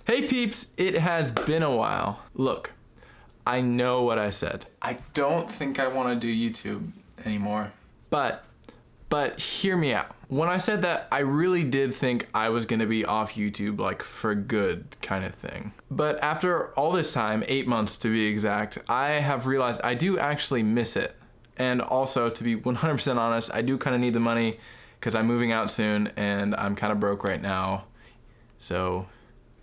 Hey peeps, it has been a while. Look, I know what I said. I don't think I want to do YouTube anymore. But hear me out. When I said that, I really did think I was gonna be off YouTube like for good kind of thing. But after all this time, 8 months to be exact, I have realized I do actually miss it. And also, to be 100% honest, I do kind of need the money because I'm moving out soon and I'm kind of broke right now. So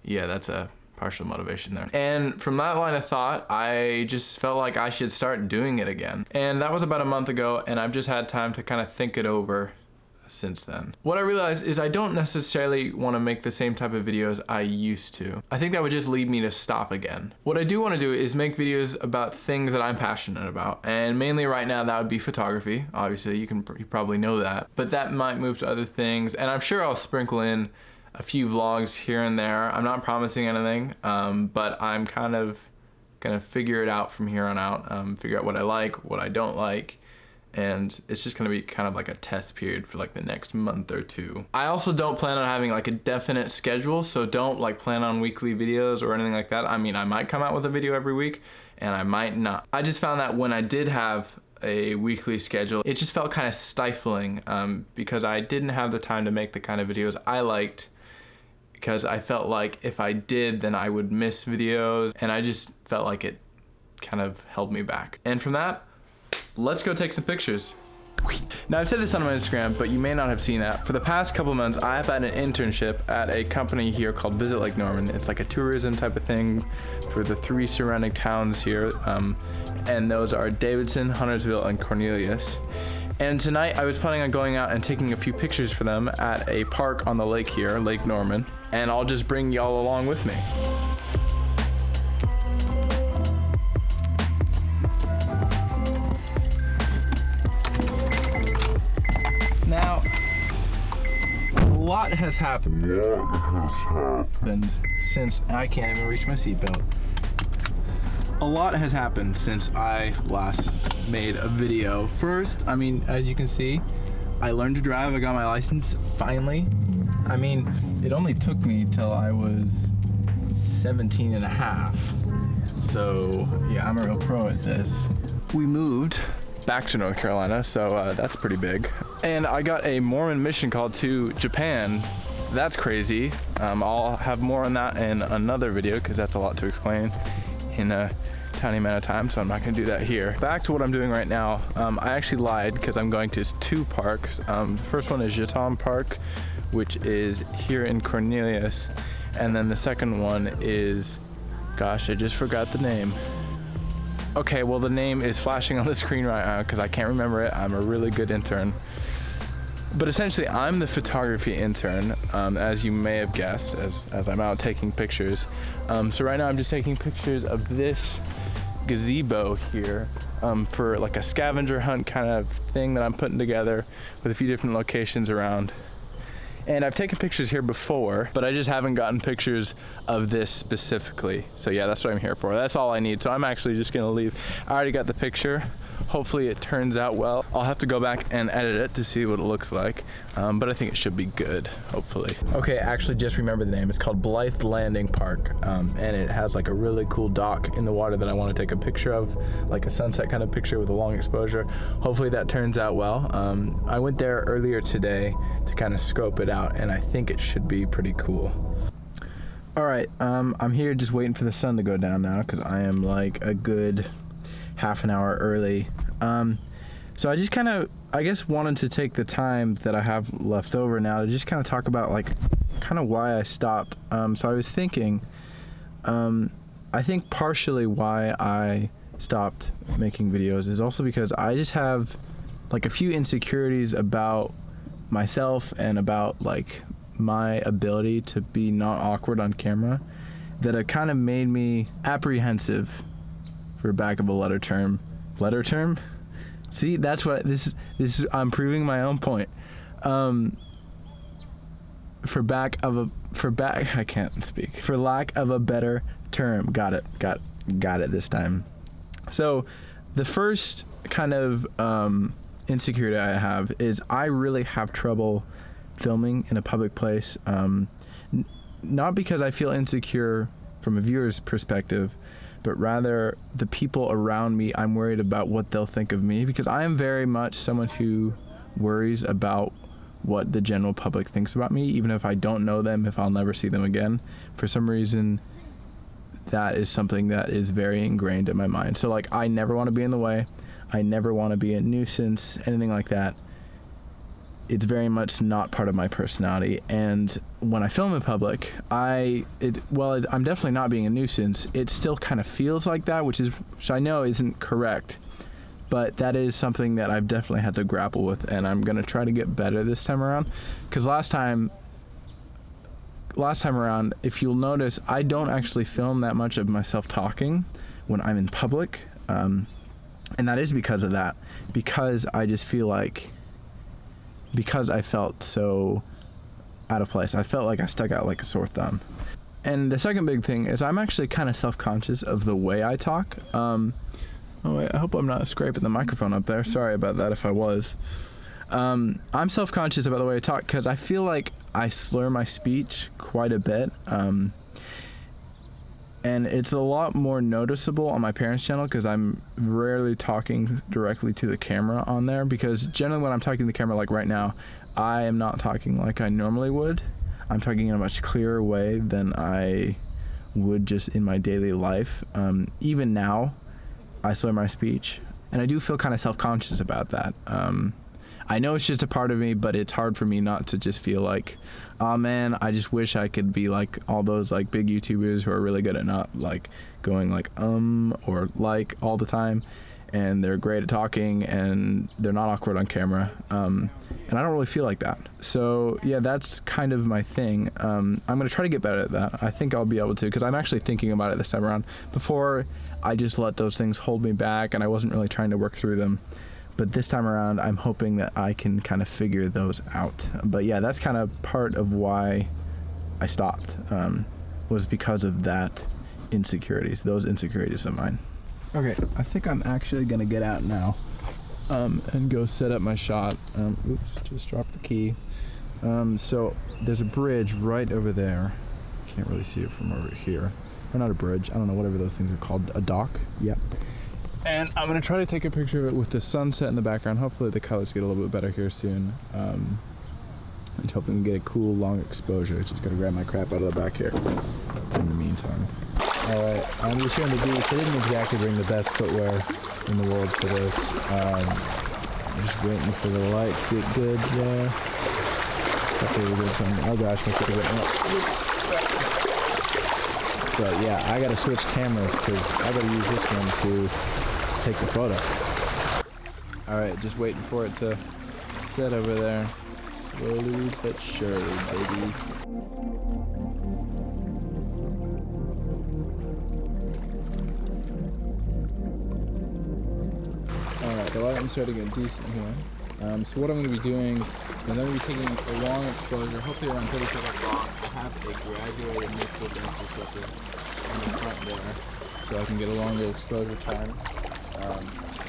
yeah, that's a partial motivation there. And from that line of thought, I just felt like I should start doing it again. And that was about a month ago, and I've just had time to kind of think it over since then. What I realized is I don't necessarily want to make the same type of videos I used to. I think that would just lead me to stop again. What I do want to do is make videos about things that I'm passionate about, and mainly right now that would be photography. Obviously, you probably know that, but that might move to other things, and I'm sure I'll sprinkle in a few vlogs here and there. I'm not promising anything, but I'm kind of gonna figure it out from here on out, figure out what I like, what I don't like, and it's just gonna be kind of like a test period for like the next month or two. I also don't plan on having like a definite schedule, so don't like plan on weekly videos or anything like that. I mean, I might come out with a video every week, and I might not. I just found that when I did have a weekly schedule, it just felt kind of stifling, because I didn't have the time to make the kind of videos I liked, because I felt like if I did, then I would miss videos, and I just felt like it kind of held me back. And from that, let's go take some pictures. Now, I've said this on my Instagram, but you may not have seen that. For the past couple months, I have had an internship at a company here called Visit Lake Norman. It's like a tourism type of thing for the 3 surrounding towns here, and those are Davidson, Huntersville, and Cornelius. And tonight I was planning on going out and taking a few pictures for them at a park on the lake here, Lake Norman, and I'll just bring y'all along with me. Now, a lot has happened since I can't even reach my seatbelt. A lot has happened since I last made a video. First, I mean, as you can see, I learned to drive. I got my license finally. I mean, it only took me till I was 17 and a half. So yeah, I'm a real pro at this. We moved back to North Carolina, so that's pretty big. And I got a Mormon mission call to Japan. So that's crazy. I'll have more on that in another video because that's a lot to explain in a tiny amount of time, so I'm not gonna do that here. Back to what I'm doing right now. I actually lied because I'm going to 2 parks. The first one is Jatam Park, which is here in Cornelius, and then the second one is, gosh, I just forgot the name. Okay, well the name is flashing on the screen right now because I can't remember it. I'm a really good intern. But essentially, I'm the photography intern, as you may have guessed, as I'm out taking pictures. So right now I'm just taking pictures of this gazebo here for like a scavenger hunt kind of thing that I'm putting together with a few different locations around. And I've taken pictures here before, but I just haven't gotten pictures of this specifically. So yeah, that's what I'm here for. That's all I need. So I'm actually just gonna leave. I already got the picture. Hopefully it turns out well. I'll have to go back and edit it to see what it looks like, but I think it should be good, hopefully. Okay, actually just remember the name. It's called BLYTH Landing Park, and it has like a really cool dock in the water that I want to take a picture of, like a sunset kind of picture with a long exposure. Hopefully that turns out well. I went there earlier today to kind of scope it out, and I think it should be pretty cool. All right, I'm here just waiting for the sun to go down now because I am like a good half an hour early. So I just kind of, I guess, wanted to take the time that I have left over now to just kind of talk about like kind of why I stopped. So I was thinking, I think partially why I stopped making videos is also because I just have like a few insecurities about myself and about like my ability to be not awkward on camera that have kind of made me apprehensive, for lack of a better term. See, that's what this is. I'm proving my own point. For lack of a better term. Got it this time. So the first kind of insecurity I have is I really have trouble filming in a public place. not because I feel insecure from a viewer's perspective, but rather the people around me, I'm worried about what they'll think of me, because I am very much someone who worries about what the general public thinks about me, even if I don't know them, if I'll never see them again. For some reason, that is something that is very ingrained in my mind. So like, I never want to be in the way. I never want to be a nuisance, anything like that. It's very much not part of my personality. And when I film in public, I'm definitely not being a nuisance. It still kind of feels like that, which I know isn't correct. But that is something that I've definitely had to grapple with, and I'm gonna try to get better this time around. Because last time around, if you'll notice, I don't actually film that much of myself talking when I'm in public. And that is because of that. Because I just feel like, because I felt so out of place. I felt like I stuck out like a sore thumb. And the second big thing is I'm actually kind of self-conscious of the way I talk. Oh wait, I hope I'm not scraping the microphone up there. Sorry about that if I was. I'm self-conscious about the way I talk because I feel like I slur my speech quite a bit. And it's a lot more noticeable on my parents' channel because I'm rarely talking directly to the camera on there, because generally when I'm talking to the camera, like right now, I am not talking like I normally would. I'm talking in a much clearer way than I would just in my daily life. Even now, I slur my speech, and I do feel kind of self-conscious about that. I know it's just a part of me, but it's hard for me not to just feel like, oh man, I just wish I could be like all those like big YouTubers who are really good at not like going like or like all the time, and they're great at talking and they're not awkward on camera. And I don't really feel like that. So yeah, that's kind of my thing. I'm gonna try to get better at that. I think I'll be able to, because I'm actually thinking about it this time around. Before, I just let those things hold me back and I wasn't really trying to work through them. But this time around, I'm hoping that I can kind of figure those out. But yeah, that's kind of part of why I stopped, was because of those insecurities of mine. Okay, I think I'm actually gonna get out now and go set up my shot. Oops, just dropped the key. So there's a bridge right over there. Can't really see it from over here. Or not a bridge, I don't know, whatever those things are called, a dock, yep. And I'm gonna try to take a picture of it with the sunset in the background. Hopefully the colors get a little bit better here soon. And hoping to get a cool long exposure. Just gotta grab my crap out of the back here in the meantime. All right, I'm just here on the beach. I didn't exactly bring the best footwear in the world for this. I'm just waiting for the light to get good there. Oh gosh, my foot is getting up. But yeah, I gotta switch cameras because I gotta use this one to take the photo. Alright, just waiting for it to set over there. Slowly but surely, baby. Alright, the lighting's starting to get decent here. So what I'm going to be doing is I'm going to be taking a long exposure, hopefully around 30 seconds long. I have a graduated neutral density filter on the front there, so I can get a longer exposure time.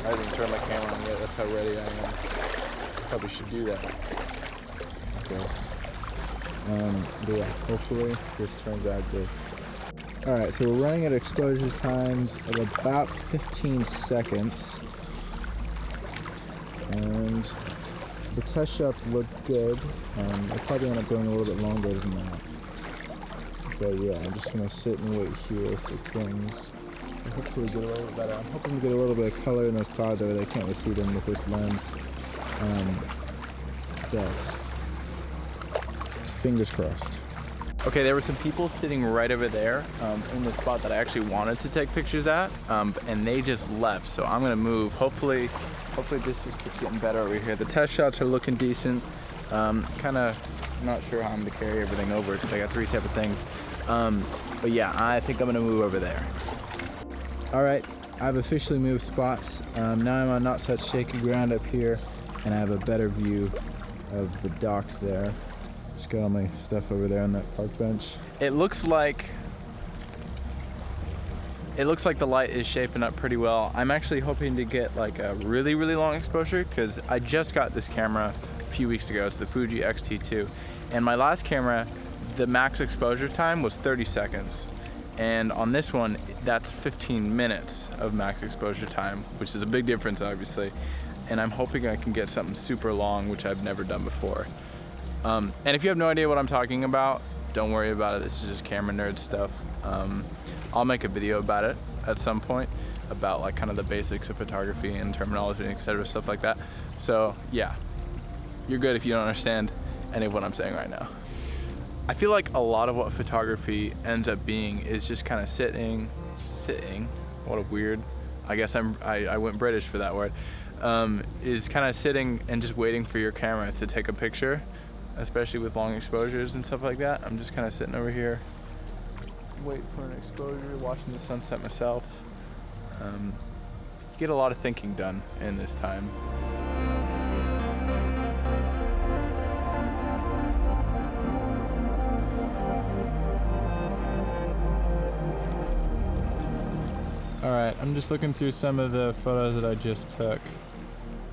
I didn't turn my camera on yet, that's how ready I am. Probably should do that. But yeah, hopefully this turns out good. Alright, so we're running at exposure times of about 15 seconds. And the test shots look good. I'll probably end up going a little bit longer than that. But yeah, I'm just gonna sit and wait here for things. Hopefully get a little bit better. I'm hoping to get a little bit of color in those clouds over there. I can't really see them with this lens. But fingers crossed. Okay, there were some people sitting right over there in the spot that I actually wanted to take pictures at, and they just left. So I'm gonna move. Hopefully this just keeps getting better over here. The test shots are looking decent. Kind of not sure how I'm gonna carry everything over because I got 3 separate things. But yeah, I think I'm gonna move over there. All right, I've officially moved spots. Now I'm on not such shaky ground up here, and I have a better view of the dock there. Just got all my stuff over there on that park bench. It looks like the light is shaping up pretty well. I'm actually hoping to get like a really, really long exposure because I just got this camera a few weeks ago. It's the Fuji X-T2. And my last camera the max exposure time was 30 seconds. And on this one, that's 15 minutes of max exposure time, which is a big difference, obviously. And I'm hoping I can get something super long, which I've never done before. And if you have no idea what I'm talking about, don't worry about it. This is just camera nerd stuff. I'll make a video about it at some point, about like kind of the basics of photography and terminology, etc., stuff like that. So yeah, you're good if you don't understand any of what I'm saying right now. I feel like a lot of what photography ends up being is just kind of sitting, what a weird, I guess I went British for that word, is kind of sitting and just waiting for your camera to take a picture, especially with long exposures and stuff like that. I'm just kind of sitting over here, waiting for an exposure, watching the sunset myself. Get a lot of thinking done in this time. Alright, I'm just looking through some of the photos that I just took.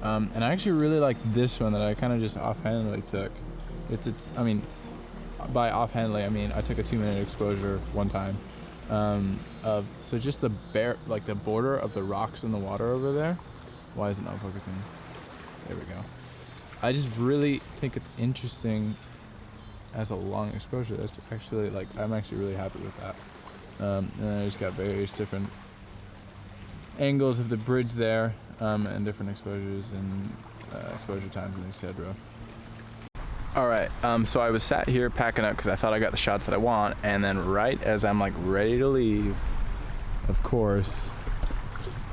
And I actually really like this one that I kind of just offhandedly took. By offhandedly, I mean I took a 2-minute exposure one time. So just the the border of the rocks in the water over there. Why is it not focusing? There we go. I just really think it's interesting as a long exposure. That's actually I'm actually really happy with that. And I just got various different angles of the bridge there, and different exposures and exposure times and etc. Alright, so I was sat here packing up because I thought I got the shots that I want, and then right as I'm like ready to leave, of course,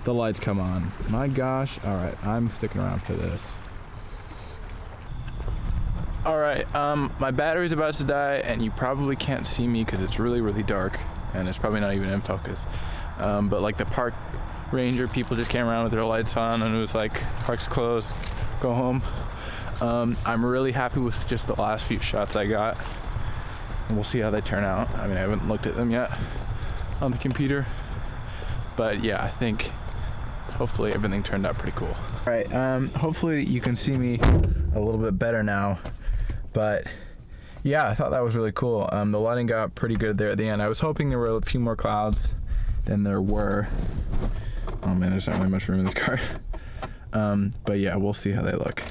the lights come on. My gosh, alright, I'm sticking around for this. Alright, my battery's about to die, and you probably can't see me because it's really, really dark, and it's probably not even in focus. But like the park ranger people just came around with their lights on, and it was like, park's closed, go home. I'm really happy with just the last few shots I got. We'll see how they turn out. I mean, I haven't looked at them yet on the computer, but yeah, I think hopefully everything turned out pretty cool. All right, hopefully you can see me a little bit better now, but yeah, I thought that was really cool. The lighting got pretty good there at the end. I was hoping there were a few more clouds than there were. Oh man, there's not really much room in this car. But yeah, we'll see how they look.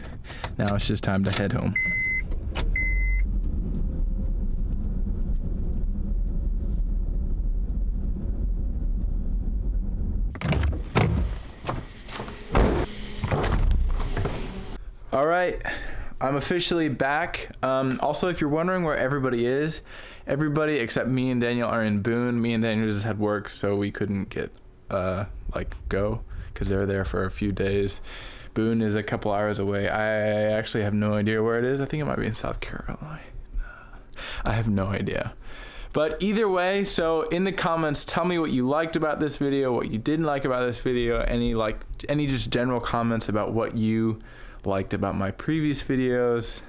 Now it's just time to head home. All right, I'm officially back. Also, if you're wondering where everybody is, everybody except me and Daniel are in Boone. Me and Daniel just had work, so we couldn't get go because they were there for a few days. Boone is a couple hours away. I actually have no idea where it is. I think it might be in South Carolina. I have no idea. But either way, so in the comments, tell me what you liked about this video, what you didn't like about this video, any just general comments about what you liked about my previous videos,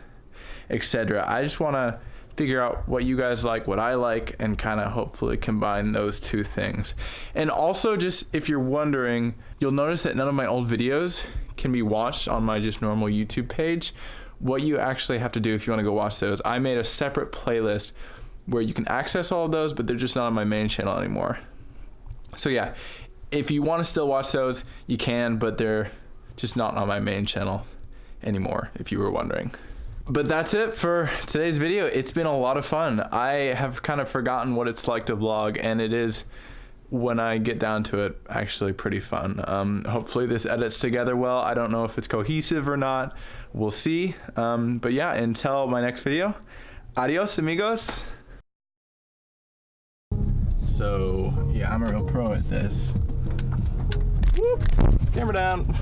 etc. I just want to figure out what you guys like, what I like, and kind of hopefully combine those two things. And also, just if you're wondering, you'll notice that none of my old videos can be watched on my just normal YouTube page. What you actually have to do if you want to go watch those, I made a separate playlist where you can access all of those, but they're just not on my main channel anymore. So yeah, if you want to still watch those, you can, but they're just not on my main channel anymore, if you were wondering. But that's it for today's video. It's been a lot of fun. I have kind of forgotten what it's like to vlog, and it is, when I get down to it, actually pretty fun. Hopefully this edits together well. I don't know if it's cohesive or not. We'll see. But yeah, until my next video, adios amigos. So yeah, I'm a real pro at this. Whoop. Camera down.